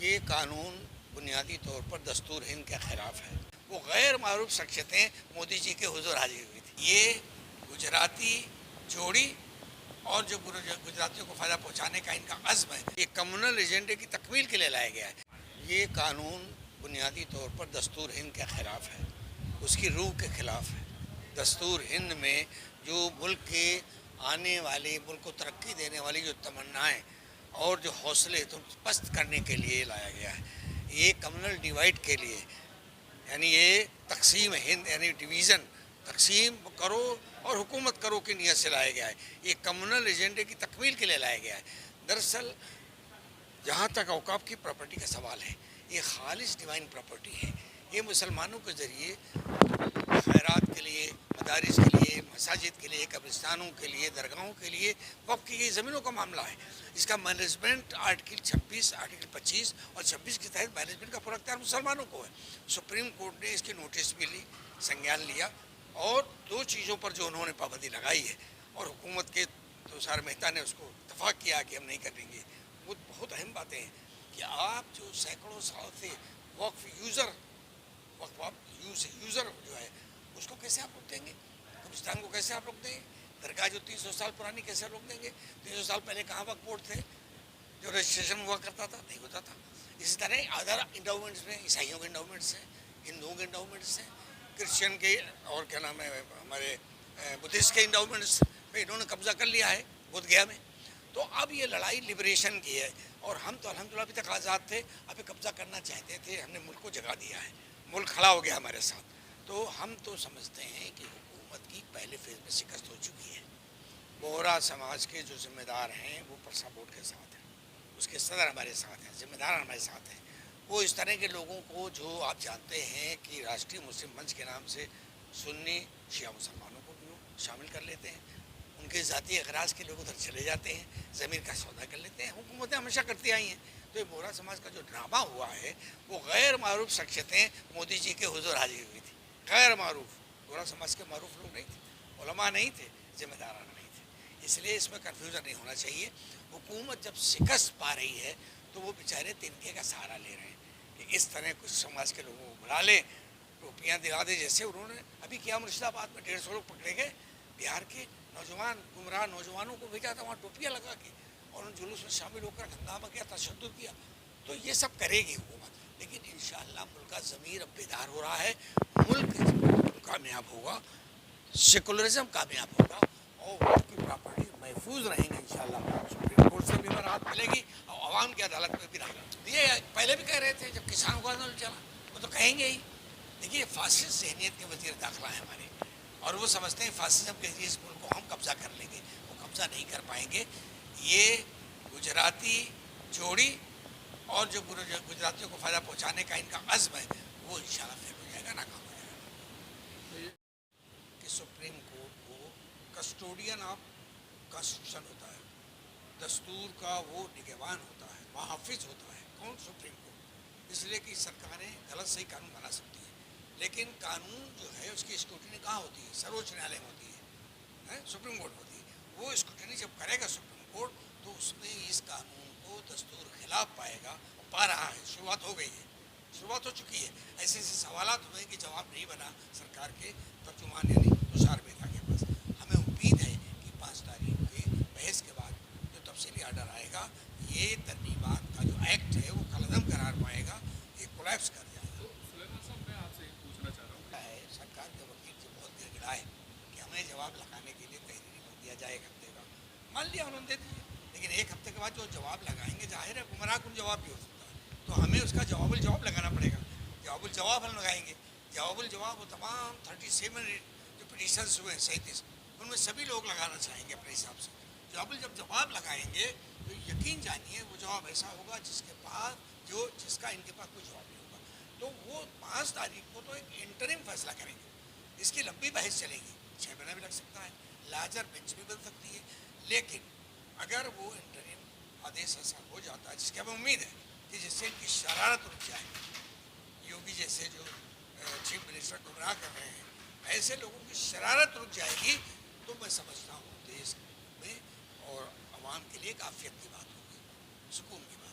یہ قانون بنیادی طور پر دستور ہند کے خلاف ہے. وہ غیر معروف شخصیتیں مودی جی کے حضور حاضر ہوئی تھی. یہ گجراتی جوڑی اور جو گجراتیوں کو فائدہ پہنچانے کا ان کا عزم ہے، یہ کمیونل ایجنڈے کی تکمیل کے لیے لایا گیا ہے. یہ قانون بنیادی طور پر دستور ہند کے خلاف ہے، اس کی روح کے خلاف ہے. دستور ہند میں جو ملک کے آنے والی، ملک کو ترقی دینے والی جو تمنائیں اور جو حوصلے تو پست کرنے کے لیے لایا گیا ہے. یہ کمیونل ڈیوائڈ کے لیے، یعنی یہ تقسیم ہند، یعنی ڈویژن، تقسیم کرو اور حکومت کرو کی نیت سے لایا گیا ہے. یہ کمیونل ایجنڈے کی تکمیل کے لیے لایا گیا ہے. دراصل جہاں تک اوقاف کی پراپرٹی کا سوال ہے، یہ خالص ڈیوائن پراپرٹی ہے. یہ مسلمانوں کے ذریعے خیرات کے لیے، مدارس کے لیے، مساجد کے لیے، قبرستانوں کے لیے، درگاہوں کے لیے وقف کی گئی زمینوں کا معاملہ ہے. اس کا مینجمنٹ آرٹیکل 26، آرٹیکل 25 اور 26 کے تحت مینجمنٹ کا پورا اختیار مسلمانوں کو ہے. سپریم کورٹ نے اس کی نوٹس بھی لی، سنجیان لیا، اور دو چیزوں پر جو انہوں نے پابندی لگائی ہے اور حکومت کے تشار مہتا نے اس کو اتفاق کیا کہ ہم نہیں کریں گے. وہ بہت اہم باتیں ہیں کہ آپ جو سینکڑوں سال سے وقف یوزر جو ہے اس کو کیسے آپ روک دیں گے؟ قبرستان کو کیسے آپ روک دیں گے؟ درگاہ جو 300 سال پرانی کیسے روک دیں گے؟ 300 سال پہلے کہاں وقف بورڈ تھے جو رجسٹریشن ہوا کرتا تھا؟ نہیں ہوتا تھا. اسی طرح ادر انڈاؤمنٹس میں عیسائیوں کے انڈاؤمنٹس ہیں، ہندوؤں کے انڈاؤمنٹس ہیں، کرسچن کے اور کیا نام ہے ہمارے بدھسٹ کے انڈاؤمنٹس پہ انہوں نے قبضہ کر لیا ہے بدھ گیا میں. تو اب یہ لڑائی لبریشن کی ہے، اور ہم تو الحمدللہ ابھی تک آزاد تھے، ابھی قبضہ کرنا چاہتے تھے. ہم نے ملک کو جگا دیا ہے، ملک کھڑا ہو گیا ہمارے ساتھ. تو ہم تو سمجھتے ہیں کہ حکومت کی پہلے فیز میں شکست ہو چکی ہے. بورا سماج کے جو ذمہ دار ہیں وہ پرسا بورڈ کے ساتھ ہیں، اس کے صدر ہمارے ساتھ ہیں، ذمہ دار ہمارے ساتھ ہیں. وہ اس طرح کے لوگوں کو جو آپ جانتے ہیں کہ راشٹریہ مسلم منچ کے نام سے سنی شیعہ مسلمانوں کو بھی شامل کر لیتے ہیں، ان کے ذاتی اغراض کے لوگ ادھر چلے جاتے ہیں، ضمیر کا سودا کر لیتے ہیں. حکومتیں ہمیشہ کرتی آئی ہیں. تو یہ بورا سماج کا جو ڈرامہ ہوا ہے وہ غیر معروف شخصیتیں مودی جی کے حضور حاضر ہوئی تھی. غیر معروف، بورا سماج کے معروف لوگ نہیں تھے، علماء نہیں تھے، ذمہ داران نہیں تھے. اس لیے اس میں کنفیوژن نہیں ہونا چاہیے. حکومت جب شکست پا رہی ہے تو وہ بیچارے تنکے کا سہارا لے رہے ہیں کہ اس طرح کچھ سماج کے لوگوں کو بلا لیں، ٹوپیاں دلا دیں. جیسے انہوں نے ابھی کیا، مرشد آباد میں 150 لوگ پکڑے گئے، بہار کے نوجوان گمراہ نوجوانوں کو بھیجا تھا وہاں ٹوپیاں لگا کے، اور ان جلوس میں شامل ہو کر ہنگامہ کیا، تشدد کیا. تو یہ سب کرے گی حکومت، لیکن انشاءاللہ ملک کا ضمیر اب بیدار ہو رہا ہے. ملک کامیاب ہوگا، سیکولرزم کامیاب ہوگا، اور وقت کی پراپرٹی محفوظ رہیں گے انشاءاللہ. سپریم کورٹ سے بھی راحت ملے گی اور عوام کی عدالت میں بھی راحت. یہ پہلے بھی کہہ رہے تھے جب کسانوں کا آندولن چلا، وہ تو کہیں گے ہی. دیکھیے فاسسٹ ذہنیت کے وزیر داخلہ ہیں ہمارے، اور وہ سمجھتے ہیں فاسسزم کے ذریعے اس ملک کو ہم قبضہ کر لیں گے. وہ قبضہ نہیں کر پائیں گے. یہ گجراتی جوڑی اور جو گجراتیوں کو فائدہ پہنچانے کا ان کا عزم ہے وہ انشاءاللہ فیل ہو جائے گا، ناکام ہو جائے گا. کہ سپریم کورٹ کو کسٹوڈین آف کانسٹیٹیوشن ہوتا ہے، دستور کا وہ نگہبان ہوتا ہے، محافظ ہوتا ہے. کون؟ Supreme court. اس لیے کہ سرکاریں غلط صحیح قانون بنا سکتی ہیں، لیکن قانون جو ہے اس کی اسکروٹنی کہاں ہوتی ہے؟ سرووچ نیالے میں ہوتی ہے، سپریم کورٹ ہوتی ہے. وہ اسکروٹنی جب کرے گا سپریم کورٹ تو اس میں اس قانون کو دستور خلاف پائے گا، پا رہا ہے. شروعات ہو گئی ہے، شروعات ہو چکی ہے. ایسے ایسے سوالات ہوئے کہ جواب نہیں بنا سرکار کے ترجمان یعنی تشار مہتا کے پاس. ہمیں امید ہے کہ 5 تاریخ کے بحث کے بعد جو تفصیلی آرڈر آئے گا، یہ ترمیمات کا جو ایکٹ ہے وہ کالعدم قرار پائے گا، یہ کولیپس کر جائے گا. سلیمان صاحب میں آپ سے پوچھنا چاہ رہا ہوں، سرکار کے وکیل سے بہت گر گڑا ہے کہ ہمیں جواب لگانے کے لیے تحریری وقت دیا جائے 1 ہفتے کا. مان لیا انہوں نے دے دیجیے، لیکن 1 ہفتے کے بعد جو جواب لگائیں گے ظاہر ہے گمراہ کن جواب بھی ہو سکتا ہے. تو ہمیں اس کا جواب الجواب لگانا پڑے گا. جواب الجواب ہم لگائیں گے. جواب الجواب وہ تمام 37 جو پٹیشنس ہوئے 37 ان میں سبھی لوگ لگانا چاہیں گے اپنے حساب سے. جب جواب لگائیں گے تو یقین جانیے وہ جواب ایسا ہوگا جس کا ان کے پاس کوئی جواب نہیں ہوگا. تو وہ 5 تاریخ کو تو ایک انٹرم فیصلہ کریں گے. اس کی لمبی بحث چلے گی، 6 مہینہ بھی لگ سکتا ہے، لارجر بینچ بھی بن سکتی ہے. لیکن اگر وہ انٹرم آدیش ایسا ہو جاتا ہے جس کی ہمیں امید ہے کہ جس سے ان کی شرارت رک جائے، یوگی جیسے جو چیف منسٹر گمراہ کر رہے ہیں، ایسے لوگوں کی شرارت رک جائے گی تو میں سمجھتا ہوں دیش میں اور عوام کے لیے ایک عافیت کی بات ہوگی، سکون کی بات.